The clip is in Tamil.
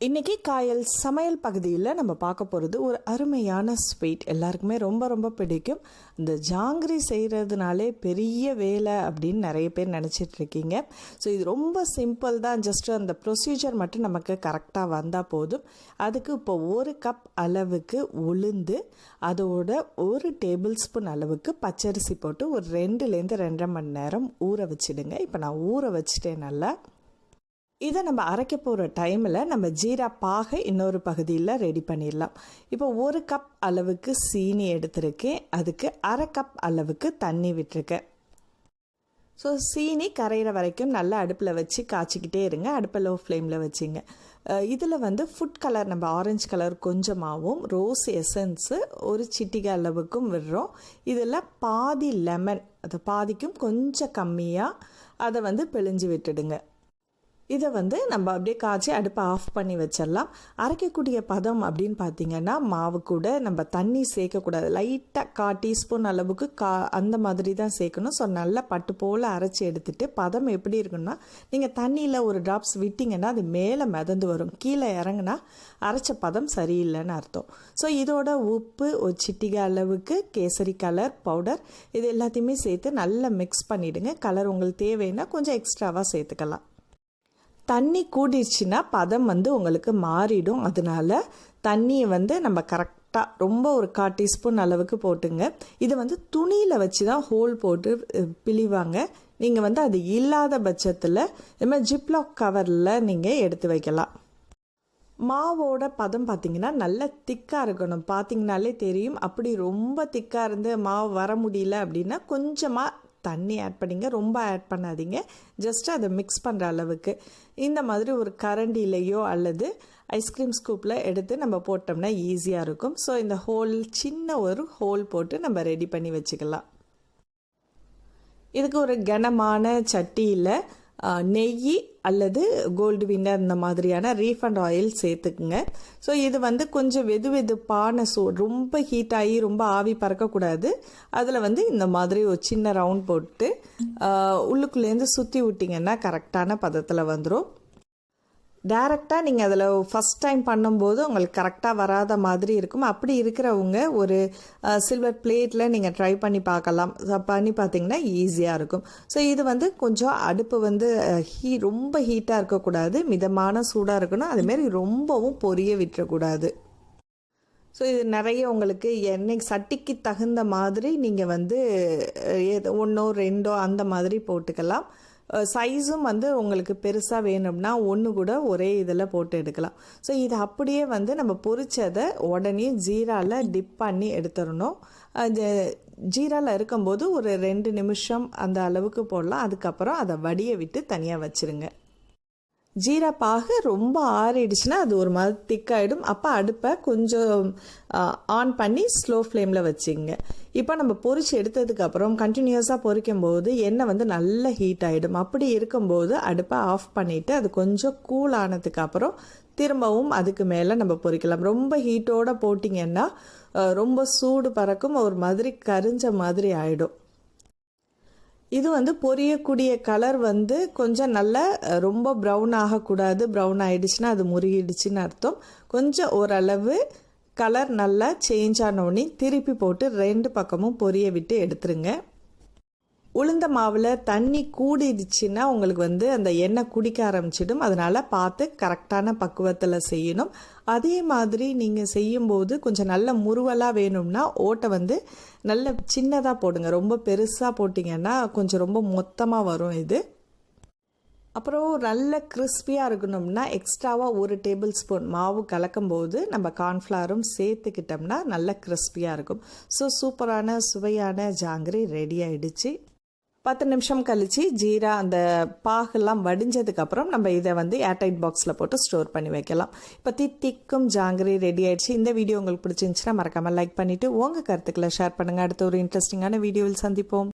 இன்றைக்கி காயல் சமையல் பகுதியில் நம்ம பார்க்க போகிறது ஒரு அருமையான ஸ்வீட். எல்லாருக்குமே ரொம்ப ரொம்ப பிடிக்கும். இந்த ஜாங்கிரி செய்கிறதுனாலே பெரிய வேலை அப்படின்னு நிறைய பேர் நினச்சிட்ருக்கீங்க. ஸோ இது ரொம்ப சிம்பிள் தான். ஜஸ்ட்டு அந்த ப்ரொசீஜர் மட்டும் நமக்கு கரெக்டாக வந்தால் போதும். அதுக்கு இப்போ 1 கப் அளவுக்கு உளுந்து, அதோட 1 டேபிள் ஸ்பூன் அளவுக்கு பச்சரிசி போட்டு ஒரு 2லேருந்து 2.5 மணி நேரம் ஊற வச்சுடுங்க. இப்போ நான் ஊற வச்சுட்டேன் நல்லா. இதை நம்ம அரைக்க போகிற டைமில் நம்ம ஜீரா பாகை இன்னொரு பகுதியில் ரெடி பண்ணிடலாம். இப்போ 1 கப் அளவுக்கு சீனி எடுத்திருக்கேன். அதுக்கு 1/2 கப் அளவுக்கு தண்ணி விட்டுருக்கேன். ஸோ சீனி கரையிற வரைக்கும் நல்லா அடுப்பில் வச்சு காய்ச்சிக்கிட்டே இருங்க. அடுப்பை லோ ஃப்ளேமில் வச்சுங்க. இதில் ஃபுட் கலர் நம்ம ஆரஞ்சு கலர் கொஞ்சமாகவும், ரோஸ் எசன்ஸு ஒரு சிட்டிகை அளவுக்கும் விடுறோம். இதில் பாதி லெமன், அது பாதிக்கும் கொஞ்சம் கம்மியாக அதை பிழிஞ்சு விட்டுடுங்க. இதை நம்ம அப்படியே காய்ச்சி அடுப்பை ஆஃப் பண்ணி வச்சிடலாம். அரைக்கக்கூடிய பதம் அப்படின்னு பார்த்திங்கன்னா, மாவு கூட நம்ம தண்ணி சேர்க்கக்கூடாது. லைட்டாக 1/4 டீஸ்பூன் அளவுக்கு அந்த மாதிரி தான் சேர்க்கணும். ஸோ நல்லா பட்டு போல் அரைச்சி எடுத்துகிட்டு பதம் எப்படி இருக்குன்னா, நீங்கள் தண்ணியில் ஒரு ட்ராப்ஸ் விட்டிங்கன்னா அது மேலே மிதந்து வரும். கீழே இறங்குனா அரைச்ச பதம் சரியில்லைன்னு அர்த்தம். ஸோ இதோட உப்பு, ஒரு சிட்டிகை அளவுக்கு கேசரி கலர் பவுடர், இது எல்லாத்தையுமே சேர்த்து நல்லா மிக்ஸ் பண்ணிவிடுங்க. கலர் உங்களுக்கு தேவைன்னா கொஞ்சம் எக்ஸ்ட்ராவாக சேர்த்துக்கலாம். தண்ணி கூடிடுச்சுன்னா பதம் உங்களுக்கு மாறிடும். அதனால தண்ணியை நம்ம கரெக்டாக ரொம்ப ஒரு 1/4 டீஸ்பூன் அளவுக்கு போட்டுங்க. இது துணியில் வச்சு தான் ஹோல் போட்டு பிழிவாங்க. நீங்கள் அது இல்லாத பட்சத்தில் இது மாதிரி ஜிப்லாக் கவரில் நீங்கள் எடுத்து வைக்கலாம். மாவோட பதம் பார்த்திங்கன்னா நல்ல திக்காக இருக்கணும். பார்த்திங்கனாலே தெரியும். அப்படி ரொம்ப திக்காக இருந்து மாவு வர முடியல அப்படின்னா கொஞ்சமாக தண்ணி ஆட் பண்ணிங்க. ரொம்ப ஆட் பண்ணாதீங்க. ஜஸ்ட்டு அதை மிக்ஸ் பண்ணுற அளவுக்கு இந்த மாதிரி ஒரு கரண்டிலையோ அல்லது ஐஸ்கிரீம் ஸ்கூப்பில் எடுத்து நம்ம போட்டோம்னா ஈஸியாக இருக்கும். ஸோ இந்த சின்ன ஒரு ஹோல் போட்டு நம்ம ரெடி பண்ணி வச்சுக்கலாம். இதுக்கு ஒரு கனமான சட்டியில் நெய் அல்லது கோல்டு வின்னர் இந்த மாதிரியான ரீஃபண்ட் ஆயில் சேர்த்துக்குங்க. ஸோ இது கொஞ்சம் வெதுப்பான ரொம்ப ஹீட் ஆகி ரொம்ப ஆவி பறக்கக்கூடாது. அதில் இந்த மாதிரி ஒரு சின்ன ரவுண்ட் போட்டு உள்ளுக்குள்ளேருந்து சுற்றி விட்டிங்கன்னா கரெக்டான பதத்தில் வந்துடும். டைரெக்டாக நீங்கள் அதில் ஃபஸ்ட் டைம் பண்ணும்போது உங்களுக்கு கரெக்டாக வராத மாதிரி இருக்கும். அப்படி இருக்கிறவங்க ஒரு சில்வர் பிளேட்டில் நீங்கள் ட்ரை பண்ணி பார்க்கலாம். பண்ணி பார்த்தீங்கன்னா ஈஸியாக இருக்கும். ஸோ இது கொஞ்சம் அடுப்பு ரொம்ப ஹீட்டாக இருக்கக்கூடாது, மிதமான சூடாக இருக்கணும். அதுமாரி ரொம்பவும் பொரிய விட்டுறக்கூடாது. ஸோ இது நிறைய உங்களுக்கு எண்ணெய் சட்டிக்கு தகுந்த மாதிரி நீங்கள் 1 2 அந்த மாதிரி போட்டுக்கலாம். சைஸும் உங்களுக்கு பெருசாக வேணும்னா 1 கூட ஒரே இதில் போட்டு எடுக்கலாம். ஸோ இது அப்படியே நம்ம பொரிச்சதை உடனே ஜீராவில் டிப் பண்ணி எடுத்துடணும். ஜீராவில் இருக்கும்போது ஒரு 2 நிமிஷம் அந்த அளவுக்கு போடலாம். அதுக்கப்புறம் அதை வடிய விட்டு தனியாக வச்சுருங்க. ஜீரா பாகு ரொம்ப ஆறிடுச்சுன்னா அது ஒரு மாதிரி திக்காயிடும். அப்போ அடுப்பை கொஞ்சம் ஆன் பண்ணி ஸ்லோ ஃப்ளேமில் வச்சுங்க. இப்போ நம்ம பொரிச்சு எடுத்ததுக்கப்புறம் கண்டினியூஸாக பொரிக்கும் போது எண்ணெய் நல்லா ஹீட் ஆகிடும். அப்படி இருக்கும்போது அடுப்பை ஆஃப் பண்ணிவிட்டு அது கொஞ்சம் கூல் ஆனதுக்கப்புறம் திரும்பவும் அதுக்கு மேலே நம்ம பொரிக்கலாம். ரொம்ப ஹீட்டோடு போட்டிங்கன்னா ரொம்ப சூடு பறக்கும், ஒரு மாதிரி கரிஞ்ச மாதிரி ஆகிடும். இது பொரியக்கூடிய கலர் கொஞ்சம் நல்ல ரொம்ப ப்ரௌன் ஆகக்கூடாது. ப்ரௌன் ஆகிடுச்சுன்னா அது முறியிடுச்சுன்னு அர்த்தம். கொஞ்சம் ஓரளவு கலர் நல்லா சேஞ்ச் ஆனோடனே திருப்பி போட்டு 2 பக்கமும் பொரிய விட்டு எடுத்துருங்க. உளுந்த மாவில் தண்ணி கூடிடுச்சுன்னா உங்களுக்கு அந்த எண்ணெய் குடிக்க ஆரம்பிச்சிடும். அதனால் பார்த்து கரெக்டான பக்குவத்தில் செய்யணும். அதே மாதிரி நீங்கள் செய்யும்போது கொஞ்சம் நல்ல முறுவலாக வேணும்னா ஓட்டை நல்ல சின்னதாக போடுங்க. ரொம்ப பெருசாக போட்டிங்கன்னா கொஞ்சம் ரொம்ப மொத்தமாக வரும் இது. அப்புறம் நல்ல கிறிஸ்பியாக இருக்கணும்னா எக்ஸ்ட்ராவாக 1 டேபிள் ஸ்பூன் மாவு கலக்கும்போது நம்ம கார்ன்ஃப்ளவரும் சேர்த்துக்கிட்டோம்னா நல்ல கிறிஸ்பியாக இருக்கும். ஸோ சூப்பரான சுவையான ஜாங்கிரி ரெடி ஆகிடுச்சு. 10 நிமிஷம் கழித்து ஜீரா அந்த பாகெல்லாம் வடிஞ்சதுக்கப்புறம் நம்ம இதை ஏர்டைட் பாக்ஸில் போட்டு ஸ்டோர் பண்ணி வைக்கலாம். இப்போ திக்கும் ஜாங்கிரி ரெடி ஆகிடுச்சு. இந்த வீடியோ உங்களுக்கு பிடிச்சிருந்துச்சுன்னா மறக்காமல் லைக் பண்ணிவிட்டு உங்கள் கருத்துக்களை ஷேர் பண்ணுங்கள். அடுத்த ஒரு இன்ட்ரெஸ்டிங்கான வீடியோவில் சந்திப்போம்.